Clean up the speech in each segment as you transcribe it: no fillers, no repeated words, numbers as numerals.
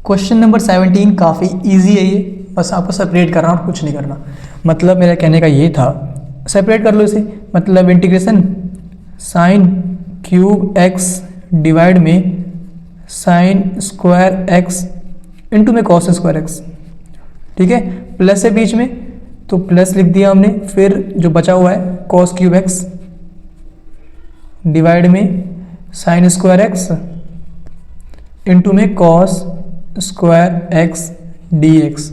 Question number 17 काफ़ी easy है ये, बस आपको सेपरेट करना और कुछ नहीं करना। मतलब मेरा कहने का ये था, सेपरेट कर लो इसे। मतलब integration sine cube x divide में साइन स्क्वायर एक्स इंटू में कॉस स्क्वायर एक्स, ठीक है। प्लस है बीच में तो प्लस लिख दिया हमने। फिर जो बचा हुआ है कॉस क्यूब एक्स डिवाइड में साइन स्क्वायर एक्स इंटू में cos square x D x.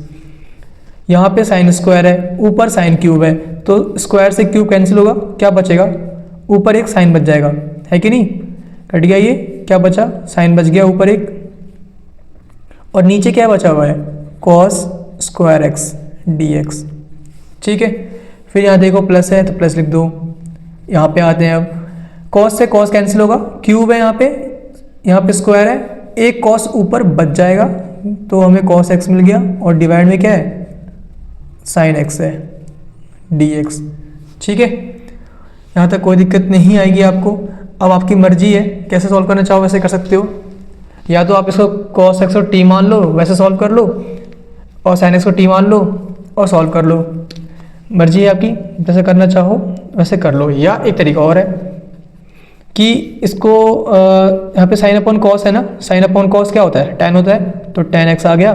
यहाँ पे साइन स्क्वायर है, ऊपर साइन क्यूब है, तो स्क्वायर से क्यूब कैंसिल होगा, क्या बचेगा, ऊपर एक साइन बच जाएगा, है कि नहीं। कट गया ये, क्या बचा, साइन बच गया ऊपर एक, और नीचे क्या बचा हुआ है, cos square x D x, ठीक है। फिर यहाँ देखो प्लस है तो प्लस लिख दो। यहाँ पे आते हैं, अब कॉस से कॉस कैंसिल होगा, क्यूब है यहाँ पे स्क्वायर है, एक कॉस ऊपर बच जाएगा तो हमें कॉस एक्स मिल गया, और डिवाइड में क्या है, साइन एक्स है डी एक्स, ठीक है। यहाँ तक कोई दिक्कत नहीं आएगी आपको। अब आपकी मर्जी है, कैसे सॉल्व करना चाहो वैसे कर सकते हो, या तो आप इसको कॉस एक्स और टी मान लो वैसे सॉल्व कर लो, और साइन एक्स को टी मान लो और सॉल्व कर लो। मर्जी है आपकी, जैसे करना चाहो वैसे कर लो। या एक तरीका और है कि इसको यहाँ पे साइन अपॉन कॉस है ना, साइन अपॉन कॉस क्या होता है, टेन होता है, तो टेन एक्स आ गया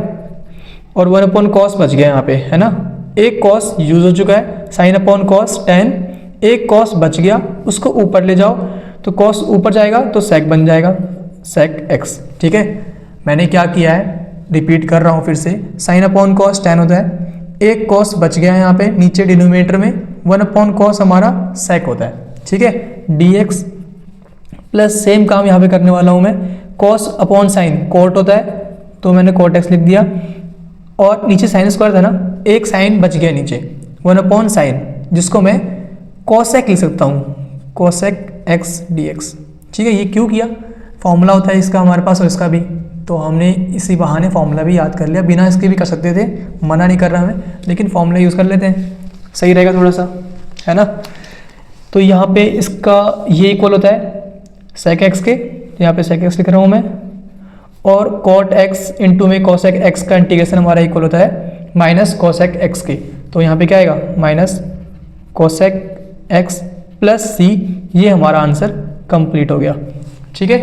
और वन अपॉन कॉस बच गया यहाँ पे, है ना। एक कॉस यूज हो चुका है, साइन अपॉन कॉस टेन, एक कॉस बच गया, उसको ऊपर ले जाओ तो कॉस ऊपर जाएगा तो सेक बन जाएगा, सेक एक्स, ठीक है। मैंने क्या किया है, रिपीट कर रहा हूँ फिर से, साइन अपॉन कॉस टेन होता है, एक कॉस बच गया है यहाँ पे नीचे डिनोमिनेटर में, वन अपॉन कॉस हमारा सेक होता है, ठीक है, डी एक्स प्लस सेम काम यहाँ पे करने वाला हूँ मैं, कॉस अपॉन साइन कोट होता है तो मैंने कोट एक्स लिख दिया, और नीचे साइन स्क्वायर था ना, एक साइन बच गया नीचे, वन अपॉन साइन, जिसको मैं कोसेक लिख सकता हूँ, कोसेक एक्स डी एक्स, ठीक है। ये क्यों किया, फॉर्मूला होता है इसका हमारे पास और इसका भी, तो हमने इसी बहाने फॉर्मूला भी याद कर लिया, बिना इसके भी कर सकते थे, मना नहीं कर रहा मैं, लेकिन फॉर्मूला यूज़ कर लेते हैं, सही रहेगा थोड़ा सा, है ना। तो यहाँ पे इसका ये इक्वल होता है सेक एक्स के, यहाँ पे सेक एक्स लिख रहा हूँ मैं, और कॉट एक्स इंटू में कोसेक एक्स का इंटीग्रेशन हमारा इक्वल होता है माइनस कोसेक एक्स के, तो यहाँ पे क्या आएगा, माइनस कोसेक एक्स प्लस सी। ये हमारा आंसर कंप्लीट हो गया, ठीक है।